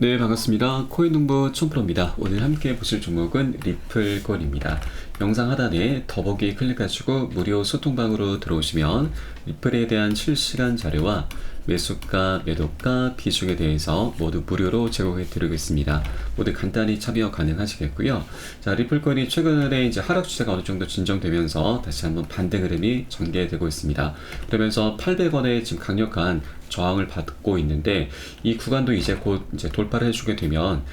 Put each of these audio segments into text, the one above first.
네, 반갑습니다. 코인농부 촌프로입니다. 오늘 함께 보실 종목은 리플권입니다. 영상 하단에 더보기 클릭하시고 무료 소통방으로 들어오시면 리플에 대한 실시간 자료와 매수가, 매도가, 비중에 대해서 모두 무료로 제공해 드리고 있습니다. 모두 간단히 참여 가능하시겠고요. 자, 리플권이 최근에 이제 하락 추세가 어느 정도 진정되면서 다시 한번 반대 흐름이 전개되고 있습니다. 그러면서 800원에 지금 강력한 저항을 받고 있는데, 이 구간도 이제 곧 이제 돌파를 해주게 되면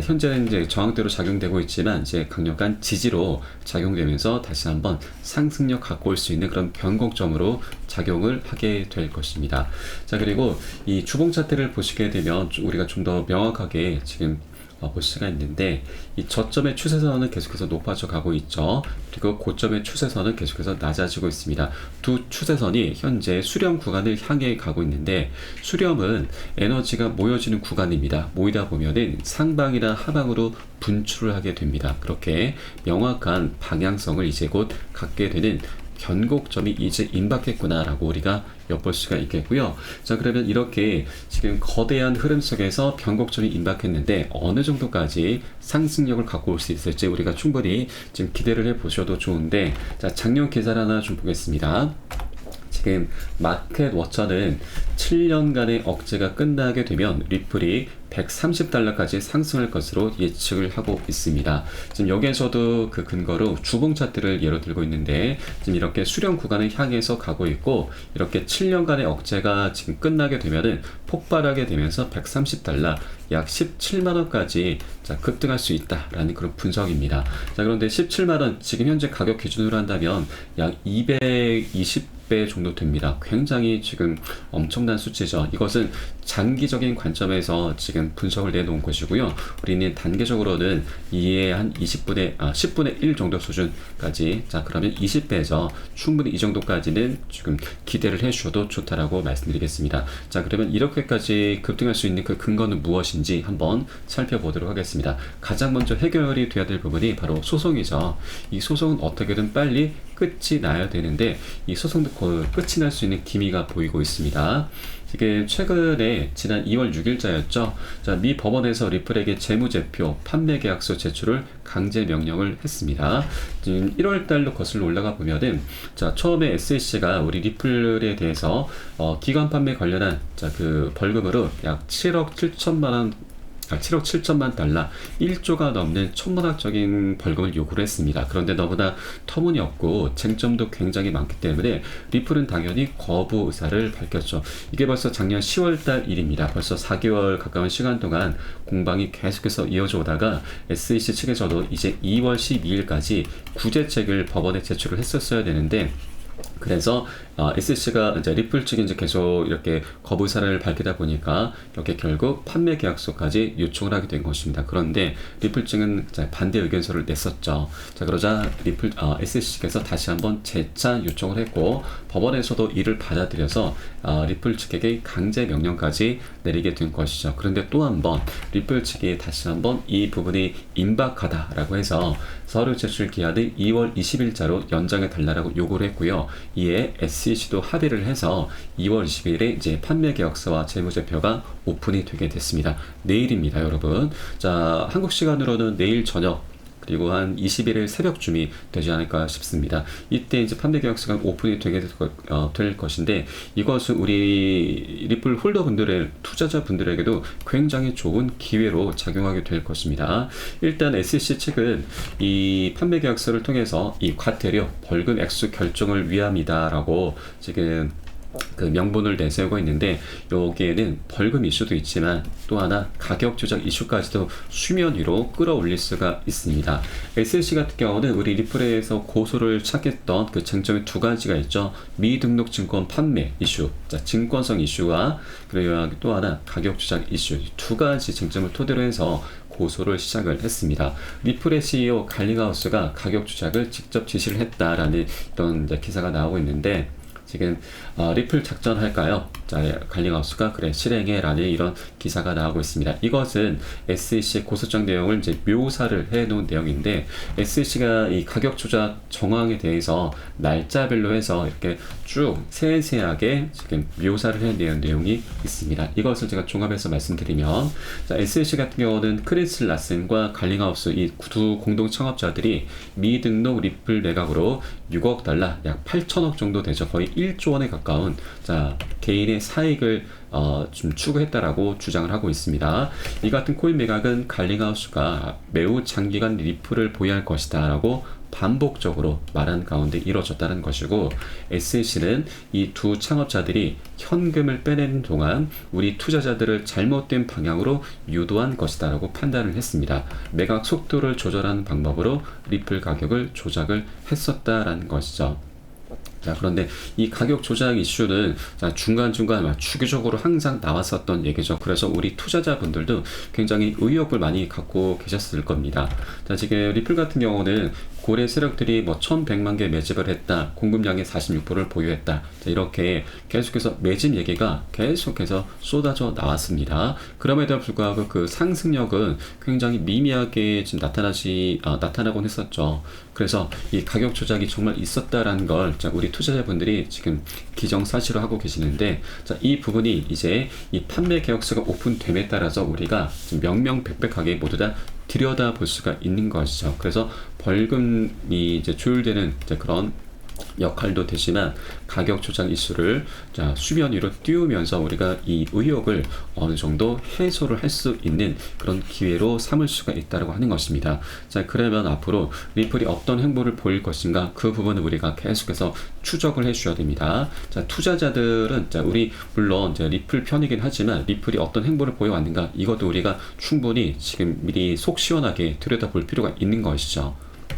현재는 이제 저항대로 작용되고 있지만 이제 강력한 지지로 작용되면서 다시 한번 상승력 갖고 올 수 있는 그런 변곡점으로 작용을 하게 될 것입니다. 자, 그리고 이 주봉 차트를 보시게 되면 우리가 좀 더 명확하게 지금 볼 수가 있는데, 이 저점의 추세선은 계속해서 높아져 가고 있죠. 그리고 고점의 추세선은 계속해서 낮아지고 있습니다. 두 추세선이 현재 수렴 구간을 향해 가고 있는데, 수렴은 에너지가 모여지는 구간입니다. 모이다 보면은 상방이나 하방으로 분출을 하게 됩니다. 그렇게 명확한 방향성을 이제 곧 갖게 되는 변곡점이 이제 임박했구나라고 우리가 엿볼 수가 있겠고요. 자, 그러면 이렇게 지금 거대한 흐름 속에서 변곡점이 임박했는데 어느 정도까지 상승력을 갖고 올 수 있을지 우리가 충분히 지금 기대를 해 보셔도 좋은데, 자, 작년 계산 하나 좀 보겠습니다. 지금 마켓 워처는 7년간의 억제가 끝나게 되면 리플이 130달러까지 상승할 것으로 예측을 하고 있습니다. 지금 여기에서도 그 근거로 주봉 차트를 예로 들고 있는데, 지금 이렇게 수렴 구간을 향해서 가고 있고, 이렇게 7년간의 억제가 지금 끝나게 되면은 폭발하게 되면서 130달러, 약 17만원까지 급등할 수 있다라는 그런 분석입니다. 자, 그런데 17만원 지금 현재 가격 기준으로 한다면 약 220배 정도 됩니다. 굉장히 지금 엄청난 수치죠. 이것은 장기적인 관점에서 지금 분석을 내놓은 것이고요. 우리는 단계적으로는 이에 한 10분의 1 정도 수준까지, 자, 그러면 20배죠. 충분히 이 정도까지는 지금 기대를 해주셔도 좋다라고 말씀드리겠습니다. 자, 그러면 이렇게까지 급등할 수 있는 그 근거는 무엇인지 한번 살펴보도록 하겠습니다. 가장 먼저 해결이 돼야 될 부분이 바로 소송이죠. 이 소송은 어떻게든 빨리 끝이 나야 되는데, 이 소송도 끝이 날 수 있는 기미가 보이고 있습니다. 이게 최근에 지난 2월 6일자였죠. 자, 미 법원에서 리플에게 재무제표, 판매 계약서 제출을 강제 명령을 했습니다. 지금 1월 달로 거슬러 올라가 보면은, 자, 처음에 SEC가 우리 리플에 대해서 기관 판매 관련한 그 벌금으로 약 7억 7천만 달러, 1조가 넘는 천문학적인 벌금을 요구를 했습니다. 그런데 너무나 터무니없고 쟁점도 굉장히 많기 때문에 리플은 당연히 거부 의사를 밝혔죠. 이게 벌써 작년 10월달 일입니다. 벌써 4개월 가까운 시간 동안 공방이 계속해서 이어져 오다가 SEC 측에서도 이제 2월 12일까지 구제책을 법원에 제출을 했었어야 되는데, 그래서 SEC가 이제 리플 측이 이제 계속 이렇게 거부 의사를 밝히다 보니까 이렇게 결국 판매 계약서까지 요청을 하게 된 것입니다. 그런데 리플 측은 반대 의견서를 냈었죠. 자, 그러자 SEC 측에서 다시 한번 재차 요청을 했고, 법원에서도 이를 받아들여서 리플 측에게 강제 명령까지 내리게 된 것이죠. 그런데 또 한 번 리플 측이 다시 한번 이 부분이 임박하다라고 해서 서류 제출 기한을 2월 20일자로 연장해 달라고 요구를 했고요. 이에 SEC도 합의를 해서 2월 20일에 이제 판매 계약서와 재무제표가 오픈이 되게 됐습니다. 내일입니다, 여러분. 자, 한국 시간으로는 내일 저녁, 그리고 한 21일 새벽쯤이 되지 않을까 싶습니다. 이때 이제 판매 계약서가 오픈이 되게 될 것인데, 이것은 우리 리플 홀더분들의 투자자분들에게도 굉장히 좋은 기회로 작용하게 될 것입니다. 일단 SEC 측은 이 판매 계약서를 통해서 이 과태료 벌금 액수 결정을 위함이다라고 지금 그 명분을 내세우고 있는데, 여기에는 벌금 이슈도 있지만 또 하나 가격 조작 이슈까지도 수면 위로 끌어올릴 수가 있습니다. SEC 같은 경우는 우리 리플에서 고소를 찾겠던 그 쟁점이 두 가지가 있죠. 미등록 증권 판매 이슈, 자, 증권성 이슈와 그리고 또 하나 가격 조작 이슈, 두 가지 쟁점을 토대로 해서 고소를 시작을 했습니다. 리플의 CEO 갈링하우스가 가격 조작을 직접 지시를 했다라는 이런 기사가 나오고 있는데, 지금 리플 작전할까요? 자, 갈링하우스가 그래 실행해 라는 이런 기사가 나오고 있습니다. 이것은 SEC의 고소장 내용을 이제 묘사를 해 놓은 내용인데, SEC가 이 가격 조작 정황에 대해서 날짜별로 해서 이렇게 쭉 세세하게 지금 묘사를 해 낸 내용이 있습니다. 이것을 제가 종합해서 말씀드리면, 자, SEC 같은 경우는 크리스 라슨과 갈링하우스 이 두 공동 창업자들이 미등록 리플 매각으로 6억 달러, 약 8천억 정도 되죠. 거의 1조 원에 가까운 자 개인의 사익을 좀 추구했다라고 주장을 하고 있습니다. 이 같은 코인 매각은 갈링하우스가 매우 장기간 리플을 보유할 것이다 라고 반복적으로 말한 가운데 이루어졌다는 것이고, SEC는 이 두 창업자들이 현금을 빼내는 동안 우리 투자자들을 잘못된 방향으로 유도한 것이다 라고 판단을 했습니다. 매각 속도를 조절하는 방법으로 리플 가격을 조작을 했었다라는 것이죠. 자, 그런데 이 가격 조작 이슈는 자, 중간중간 주기적으로 항상 나왔었던 얘기죠. 그래서 우리 투자자분들도 굉장히 의욕을 많이 갖고 계셨을 겁니다. 자, 지금 리플 같은 경우는 고래 세력들이 뭐 1100만 개 매집을 했다, 공급량의 46%를 보유했다, 자, 이렇게 계속해서 매집 얘기가 계속해서 쏟아져 나왔습니다. 그럼에도 불구하고 그 상승력은 굉장히 미미하게 지금 나타나곤 했었죠. 그래서 이 가격 조작이 정말 있었다라는 걸 자, 우리 투자자분들이 지금 기정사실화하고 계시는데, 자, 이 부분이 이제 이 판매 계약서가 오픈됨에 따라서 우리가 지금 명명백백하게 모두 다 들여다볼 수가 있는 것이죠. 그래서 벌금이 이제 조율되는 이제 그런 역할도 되지만, 가격 조작 이슈를 자, 수면 위로 띄우면서 우리가 이 의혹을 어느 정도 해소를 할 수 있는 그런 기회로 삼을 수가 있다고 하는 것입니다. 자, 그러면 앞으로 리플이 어떤 행보를 보일 것인가, 그 부분을 우리가 계속해서 추적을 해 주셔야 됩니다. 자, 투자자들은 자, 우리 물론 이제 리플 편이긴 하지만 리플이 어떤 행보를 보여왔는가, 이것도 우리가 충분히 지금 미리 속 시원하게 들여다볼 필요가 있는 것이죠.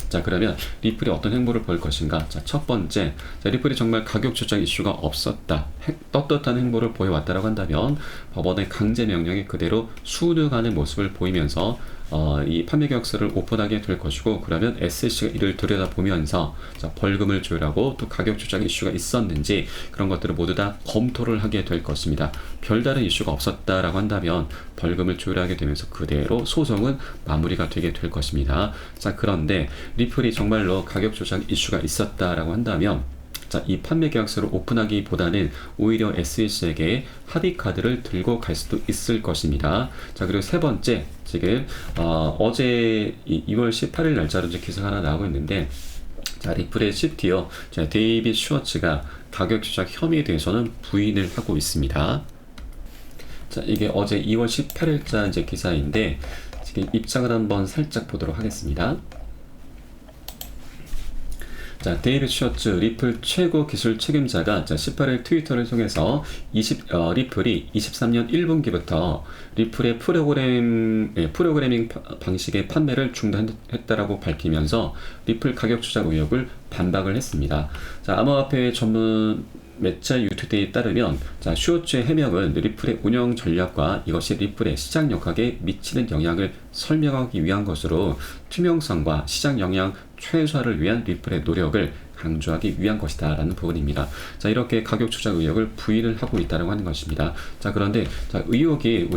자, 그러면 리플이 어떤 행보를 보일 것인가. 자, 첫 번째, 자, 리플이 정말 가격 조작 이슈가 없었다, 떳떳한 행보를 보여왔다라고 한다면 법원의 강제 명령에 그대로 순응하는 모습을 보이면서 이 판매 계약서를 오픈하게 될 것이고, 그러면 SEC가 이를 들여다보면서 자, 벌금을 조율하고 또 가격 조작 이슈가 있었는지 그런 것들을 모두 다 검토를 하게 될 것입니다. 별다른 이슈가 없었다라고 한다면 벌금을 조율하게 되면서 그대로 소송은 마무리가 되게 될 것입니다. 자, 그런데 리플이 정말로 가격 조작 이슈가 있었다라고 한다면 자, 이 판매 계약서를 오픈하기보다는 오히려 SEC에게 합의 카드를 들고 갈 수도 있을 것입니다. 자, 그리고 세 번째, 지금 어제 2월 18일 날짜로 이제 기사가 하나 나오고 있는데, 자, 리플의 CTO 자, 데이빗 슈워츠가 가격 조작 혐의에 대해서는 부인을 하고 있습니다. 자, 이게 어제 2월 18일자 이제 기사인데, 지금 입장을 한번 살짝 보도록 하겠습니다. 자, 데이빗 슈워츠 리플 최고 기술 책임자가 자, 18일 트위터를 통해서 리플이 23년 1분기부터 리플의 프로그래밍 방식의 판매를 중단했다라고 밝히면서 리플 가격 조작 의혹을 반박을 했습니다. 자, 암호화폐 전문 매체 유투데이에 따르면 자, 슈워츠의 해명은 리플의 운영 전략과 이것이 리플의 시장 역학에 미치는 영향을 설명하기 위한 것으로 투명성과 시장 영향 최소화를 위한 리플의 노력을 강조하기 위한 것이다 라는 부분입니다. 자, 이렇게 가격 조작 의혹을 부인을 하고 있다고 하는 것입니다. 자, 그런데 자, 의혹이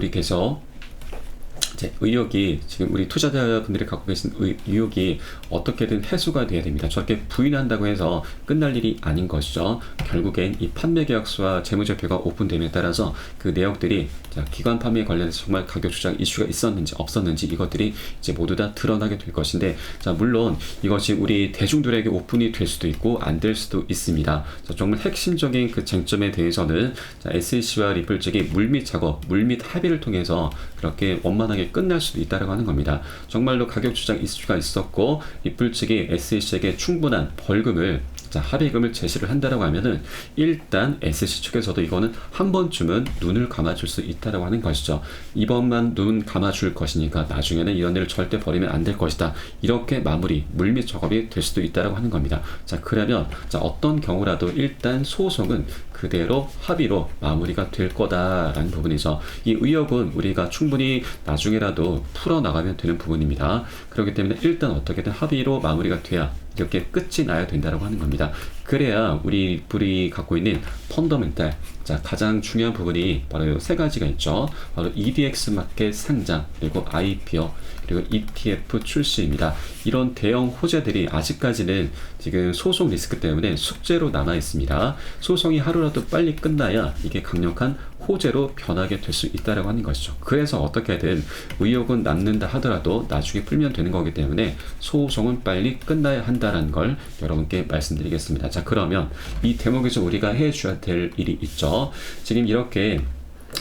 지금 우리 투자자분들이 갖고 계신 의혹이 어떻게든 해소가 돼야 됩니다. 저렇게 부인한다고 해서 끝날 일이 아닌 것이죠. 결국엔 이 판매 계약서와 재무제표가 오픈됨에 따라서 그 내역들이 자, 기관 판매에 관련해서 정말 가격 조작 이슈가 있었는지 없었는지 이것들이 이제 모두 다 드러나게 될 것인데, 자, 물론 이것이 우리 대중들에게 오픈이 될 수도 있고 안 될 수도 있습니다. 자, 정말 핵심적인 그 쟁점에 대해서는 자, SEC와 리플 측이 물밑 작업, 물밑 합의를 통해서 그렇게 원만하게 끝날 수도 있다고 하는 겁니다. 정말로 가격 조작 이슈가 있었고 리플 측이 SEC에게 충분한 벌금을 자, 합의금을 제시를 한다라고 하면은 일단 SEC 측에서도 이거는 한 번쯤은 눈을 감아줄 수 있다라고 하는 것이죠. 이번만 눈 감아줄 것이니까 나중에는 이런 일을 절대 벌이면 안 될 것이다. 이렇게 마무리, 물밑 작업이 될 수도 있다라고 하는 겁니다. 자, 그러면 자, 어떤 경우라도 일단 소송은 그대로 합의로 마무리가 될 거다라는 부분이죠. 이 의혹은 우리가 충분히 나중에라도 풀어나가면 되는 부분입니다. 그렇기 때문에 일단 어떻게든 합의로 마무리가 돼야 이렇게 끝이 나야 된다고 하는 겁니다. 그래야 우리 리플이 갖고 있는 펀더멘탈, 자, 가장 중요한 부분이 바로 세 가지가 있죠. 바로 EDX 마켓 상장, 그리고 IPO, 그리고 ETF 출시입니다. 이런 대형 호재들이 아직까지는 지금 소송 리스크 때문에 숙제로 남아 있습니다. 소송이 하루라도 빨리 끝나야 이게 강력한 호재로 변하게 될 수 있다라고 하는 것이죠. 그래서 어떻게든 의혹은 남는다 하더라도 나중에 풀면 되는 거기 때문에 소송은 빨리 끝나야 한다는 걸 여러분께 말씀드리겠습니다. 자, 그러면 이 대목에서 우리가 해줘야 될 일이 있죠. 지금 이렇게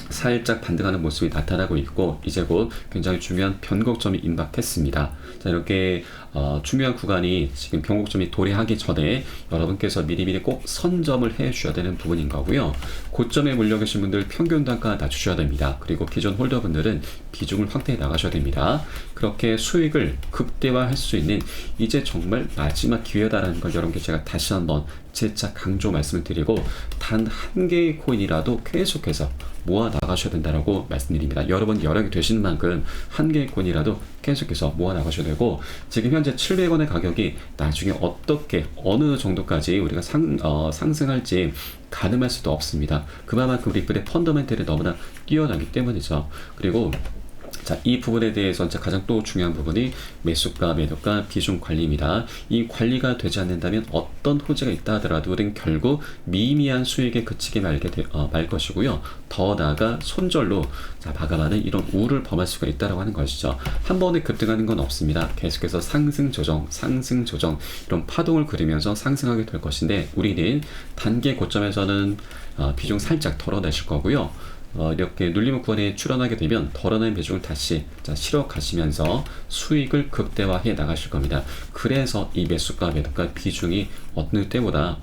살짝 반등하는 모습이 나타나고 있고 이제 곧 굉장히 중요한 변곡점이 임박했습니다. 자, 이렇게 중요한 구간이 지금 변곡점이 도래하기 전에 여러분께서 미리미리 꼭 선점을 해 주셔야 되는 부분인 거고요. 고점에 몰려 계신 분들 평균 단가 낮추셔야 됩니다. 그리고 기존 홀더분들은 비중을 확대해 나가셔야 됩니다. 그렇게 수익을 극대화할 수 있는 이제 정말 마지막 기회다라는 걸 여러분께 제가 다시 한번 재차 강조 말씀을 드리고 단 한 개의 코인이라도 계속해서 모아 나가셔야 된다라고 말씀드립니다. 여러분 여력이 되시는 만큼 한 개의 코인이라도 계속해서 모아 나가셔야 되고 지금 현재 700원의 가격이 나중에 어떻게 어느 정도까지 우리가 상승할지 가늠할 수도 없습니다. 그만큼 리플의 펀더멘털이 너무나 뛰어나기 때문이죠. 그리고 자, 이 부분에 대해서 가장 또 중요한 부분이 매수가, 매도가, 비중 관리입니다. 이 관리가 되지 않는다면 어떤 호재가 있다 하더라도 결국 미미한 수익에 그치게 말 것이고요. 더 나아가 손절로 마감하는 이런 우를 범할 수가 있다고 하는 것이죠. 한 번에 급등하는 건 없습니다. 계속해서 상승 조정 이런 파동을 그리면서 상승하게 될 것인데 우리는 단계 고점에서는 비중 살짝 덜어내실 거고요. 이렇게 눌림 구간에 출현하게 되면 덜어낸 비중을 다시 실어 가시면서 수익을 극대화해 나가실 겁니다. 그래서 이 매수가 매도가 비중이 어느 때보다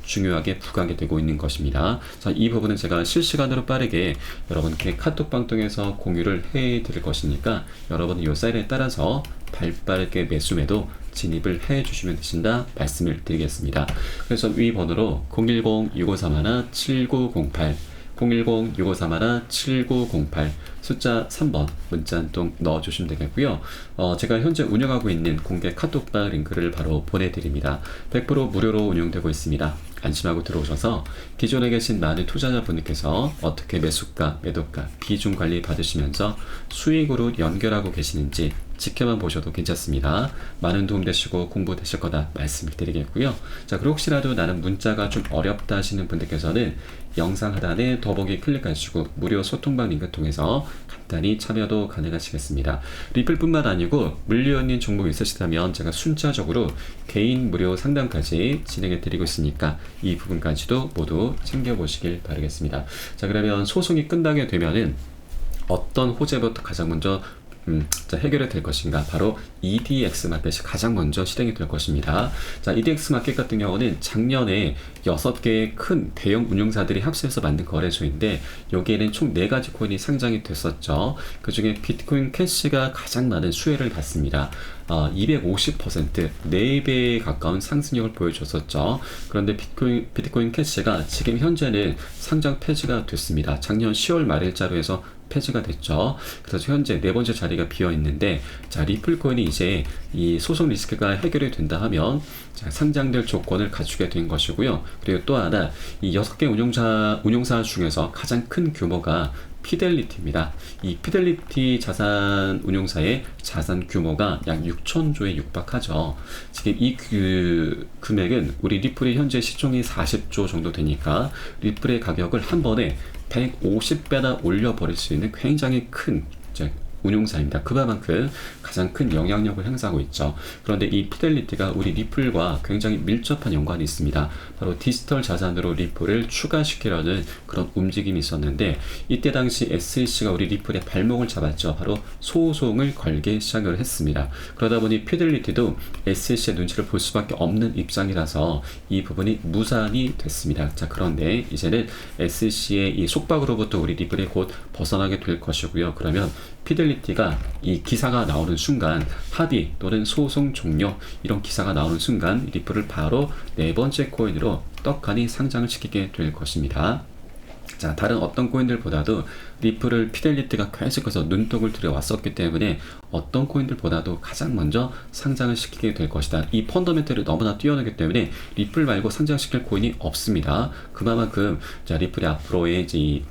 중요하게 부각이 되고 있는 것입니다. 자, 이 부분은 제가 실시간으로 빠르게 여러분께 카톡방 통해서 공유를 해 드릴 것이니까 여러분은 이 사인에 따라서 발빠르게 매수 매도 진입을 해 주시면 되신다 말씀을 드리겠습니다. 그래서 위 번호로 010-6531-7908 010-6531-7908 숫자 3번 문자 한 통 넣어주시면 되겠고요. 제가 현재 운영하고 있는 공개 카톡방 링크를 바로 보내드립니다. 100% 무료로 운영되고 있습니다. 안심하고 들어오셔서 기존에 계신 많은 투자자분들께서 어떻게 매수가, 매도가, 비중 관리 받으시면서 수익으로 연결하고 계시는지 지켜만 보셔도 괜찮습니다. 많은 도움 되시고 공부 되실 거다 말씀을 드리겠고요. 자, 그리고 혹시라도 나는 문자가 좀 어렵다 하시는 분들께서는 영상 하단에 더보기 클릭하시고 무료 소통방 링크 통해서 간단히 참여도 가능하시겠습니다. 리플뿐만 아니고 물려있는 종목이 있으시다면 제가 순차적으로 개인 무료 상담까지 진행해 드리고 있으니까 이 부분까지도 모두 챙겨보시길 바라겠습니다. 자, 그러면 소송이 끝나게 되면은 어떤 호재부터 가장 먼저 해결이 될 것인가? 바로 EDX 마켓이 가장 먼저 실행이 될 것입니다. 자, EDX 마켓 같은 경우는 작년에 6개의 큰 대형 운용사들이 합세해서 만든 거래소인데 여기에는 총 4가지 코인이 상장이 됐었죠. 그 중에 비트코인 캐시가 가장 많은 수혜를 받습니다. 250%, 4배에 가까운 상승력을 보여줬었죠. 그런데 비트코인 캐시가 지금 현재는 상장 폐지가 됐습니다. 작년 10월 말일자로 해서 폐지가 됐죠. 그래서 현재 4번째 자리가 비어 있는데, 자, 리플 코인이 이제 이 소송 리스크가 해결이 된다 하면 자, 상장될 조건을 갖추게 된 것이고요. 그리고 또 하나, 이 6개 운용사 중에서 가장 큰 규모가 피델리티입니다. 이 피델리티 자산 운용사의 자산 규모가 약 6천조에 육박하죠. 지금 이 금액은 우리 리플의 현재 시총이 40조 정도 되니까 리플의 가격을 한 번에 150배나 올려버릴 수 있는 굉장히 큰 운용사입니다. 그만큼 가장 큰 영향력을 행사하고 있죠. 그런데 이 피델리티가 우리 리플과 굉장히 밀접한 연관이 있습니다. 바로 디지털 자산으로 리플을 추가시키려는 그런 움직임이 있었는데 이때 당시 SEC가 우리 리플의 발목을 잡았죠. 바로 소송을 걸기 시작을 했습니다. 그러다 보니 피델리티도 SEC의 눈치를 볼 수밖에 없는 입장이라서 이 부분이 무산이 됐습니다. 자, 그런데 이제는 SEC의 이 속박으로부터 우리 리플이 곧 벗어나게 될 것이고요. 그러면 피델리티가 이 기사가 나오는 순간 합의 또는 소송 종료 이런 기사가 나오는 순간 리플을 바로 4번째 코인으로 떡하니 상장을 시키게 될 것입니다. 자, 다른 어떤 코인들보다도 리플을 피델리티가 계속해서 눈독을 들여왔었기 때문에 어떤 코인들보다도 가장 먼저 상장을 시키게 될 것이다. 이 펀더멘털이 너무나 뛰어나기 때문에 리플 말고 상장시킬 코인이 없습니다. 그만큼 자, 리플이 앞으로의 이제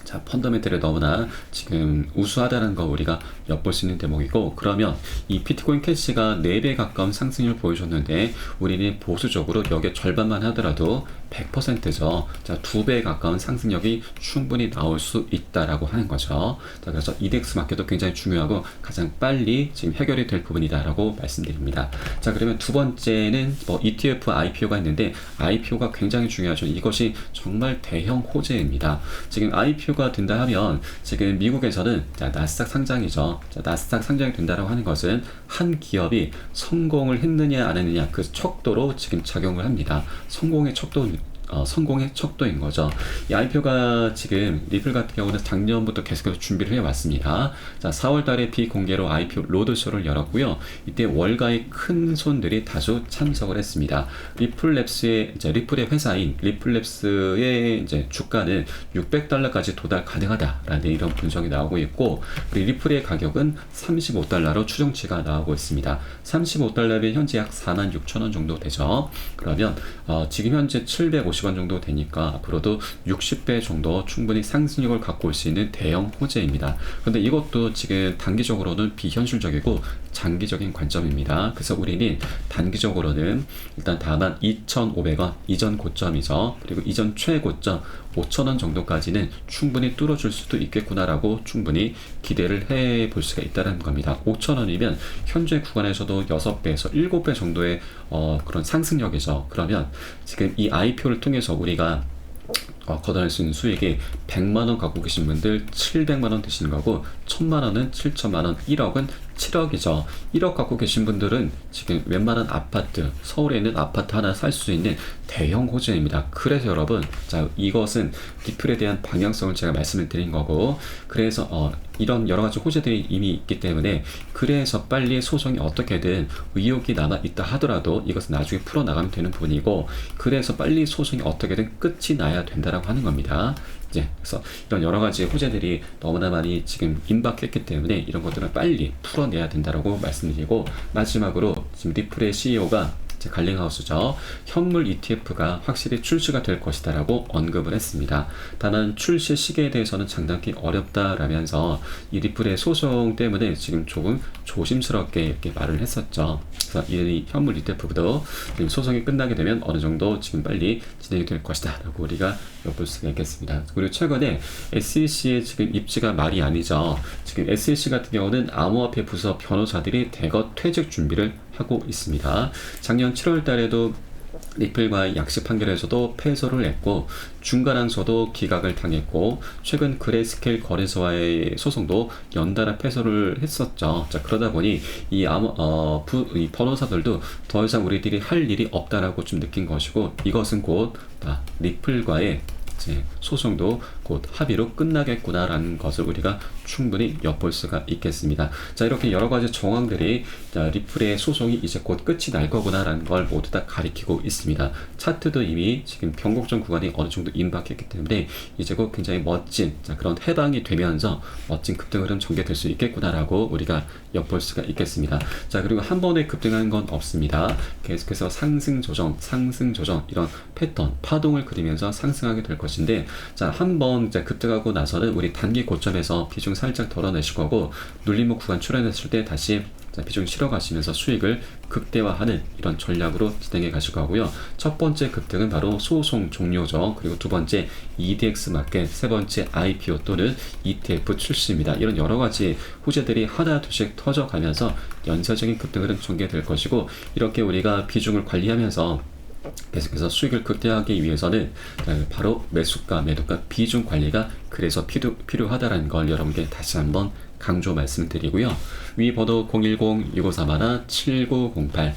자, 펀더멘털이 너무나 지금 우수하다는 거 우리가 엿볼 수 있는 대목이고, 그러면 이 비트코인 캐시가 4배 가까운 상승률을 보여줬는데 우리는 보수적으로 여기에 절반만 하더라도 100%죠. 자, 2배 가까운 상승력이 충분히 나올 수 있다라고 하는 거죠. 자, 그래서 EDX 마켓도 굉장히 중요하고 가장 빨리 지금 해결이 될 부분이다라고 말씀드립니다. 자, 그러면 두 번째는 뭐 ETF IPO가 있는데 IPO가 굉장히 중요하죠. 이것이 정말 대형 호재입니다. 지금 IPO가 된다 하면 지금 미국에서는 자, 나스닥 상장이죠. 자, 나스닥 상장이 된다라고 하는 것은 한 기업이 성공을 했느냐 안 했느냐 그 척도로 지금 작용을 합니다. 성공의 척도인 거죠. 이 IPO가 지금 리플 같은 경우는 작년부터 계속해서 준비를 해왔습니다. 자, 4월 달에 비공개로 IPO 로드쇼를 열었고요. 이때 월가의 큰 손들이 다수 참석을 했습니다. 리플의 회사인 리플랩스의 이제 주가는 $600까지 도달 가능하다라는 이런 분석이 나오고 있고, 그리고 리플의 가격은 $35로 추정치가 나오고 있습니다. $35면 현재 약 46,000원 정도 되죠. 그러면 지금 현재 750원 정도 되니까 앞으로도 60배 정도 충분히 상승력을 갖고 올 수 있는 대형 호재입니다. 그런데 이것도 지금 단기적으로는 비현실적이고 장기적인 관점입니다. 그래서 우리는 단기적으로는 일단 다만 2,500원 이전 고점이죠. 그리고 이전 최고점 5,000원 정도까지는 충분히 뚫어줄 수도 있겠구나라고 충분히 기대를 해볼 수가 있다는 겁니다. 5,000원이면 현재 구간에서도 6배에서 7배 정도의 그런 상승력이죠. 그러면 지금 이 IPO를 통해서 우리가 걷어낼 수 있는 수익이 100만원 갖고 계신 분들 700만원 되시는 거고, 1000만원은 7천만원, 1억은 7억이죠. 1억 갖고 계신 분들은 지금 웬만한 아파트, 서울에 있는 아파트 하나 살 수 있는 대형 호재입니다. 그래서 여러분, 자, 이것은 리플에 대한 방향성을 제가 말씀을 드린 거고, 그래서 이런 여러 가지 호재들이 이미 있기 때문에, 그래서 빨리 소송이 어떻게든 의혹이 남아 있다 하더라도 이것은 나중에 풀어나가면 되는 부분이고, 그래서 빨리 소송이 어떻게든 끝이 나야 된다라고 하는 겁니다. 이제 그래서 이런 여러 가지 호재들이 너무나 많이 지금 임박했기 때문에 이런 것들은 빨리 풀어내야 된다라고 말씀드리고, 마지막으로 지금 리플의 CEO가 갈링하우스죠. 현물 ETF가 확실히 출시가 될 것이다라고 언급을 했습니다. 다만 출시 시기에 대해서는 장담하기 어렵다라면서 이 리플의 소송 때문에 지금 조금 조심스럽게 이렇게 말을 했었죠. 그래서 이 현물 ETF도 지금 소송이 끝나게 되면 어느 정도 지금 빨리 진행이 될 것이다라고 우리가 엿볼 수가 있겠습니다. 그리고 최근에 SEC의 지금 입지가 말이 아니죠. 지금 SEC 같은 경우는 암호화폐 부서 변호사들이 대거 퇴직 준비를 하고 있습니다. 작년 7월 달에도 리플과의 약식 판결에서도 패소를 했고, 중간항소도 기각을 당했고, 최근 그레이스케일 거래소와의 소송도 연달아 패소를 했었죠. 자, 그러다 보니 이 변호사들도 더 이상 우리들이 할 일이 없다라고 좀 느낀 것이고, 이것은 곧 리플과의 소송도 곧 합의로 끝나겠구나라는 것을 우리가 충분히 엿볼 수가 있겠습니다. 자, 이렇게 여러 가지 정황들이 리플의 소송이 이제 곧 끝이 날 거구나라는 걸 모두 다 가리키고 있습니다. 차트도 이미 지금 변곡점 구간이 어느 정도 임박했기 때문에 이제 곧 굉장히 멋진 그런 해방이 되면서 멋진 급등 흐름 전개될 수 있겠구나라고 우리가 엿볼 수가 있겠습니다. 자, 그리고 한 번에 급등하는 건 없습니다. 계속해서 상승 조정 이런 패턴, 파동을 그리면서 상승하게 될 것인데, 자, 한번 급등하고 나서는 우리 단기 고점에서 비중 살짝 덜어내실 거고, 눌림목 구간 출현했을 때 다시 비중 실어 가시면서 수익을 극대화하는 이런 전략으로 진행해 가실 거고요. 첫 번째 급등은 바로 소송 종료죠. 그리고 두 번째 EDX 마켓, 세 번째 IPO 또는 ETF 출시입니다. 이런 여러 가지 호재들이 하나 둘씩 터져가면서 연쇄적인 급등 흐름 전개될 것이고, 이렇게 우리가 비중을 관리하면서 계속해서 수익을 극대화하기 위해서는 바로 매수가, 매도가 비중 관리가 그래서 필요하다는 걸 여러분께 다시 한번 강조 말씀드리고요. 위 번호 010-6531-7908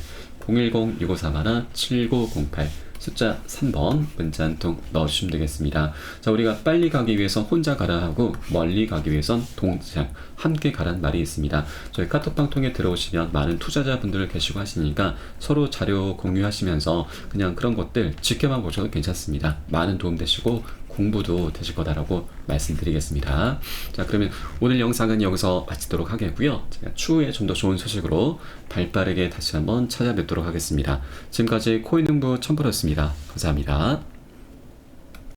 010-6531-7908 숫자 3번 문자 한 통 넣어주시면 되겠습니다. 자, 우리가 빨리 가기 위해선 혼자 가라 하고 멀리 가기 위해선 동시에 함께 가라는 말이 있습니다. 저희 카톡방 통해 들어오시면 많은 투자자분들 계시고 하시니까 서로 자료 공유하시면서 그냥 그런 것들 지켜만 보셔도 괜찮습니다. 많은 도움 되시고 공부도 되실 거다라고 말씀드리겠습니다. 자, 그러면 오늘 영상은 여기서 마치도록 하겠고요. 제가 추후에 좀 더 좋은 소식으로 발빠르게 다시 한번 찾아뵙도록 하겠습니다. 지금까지 코인 공부 첨프로였습니다. 감사합니다.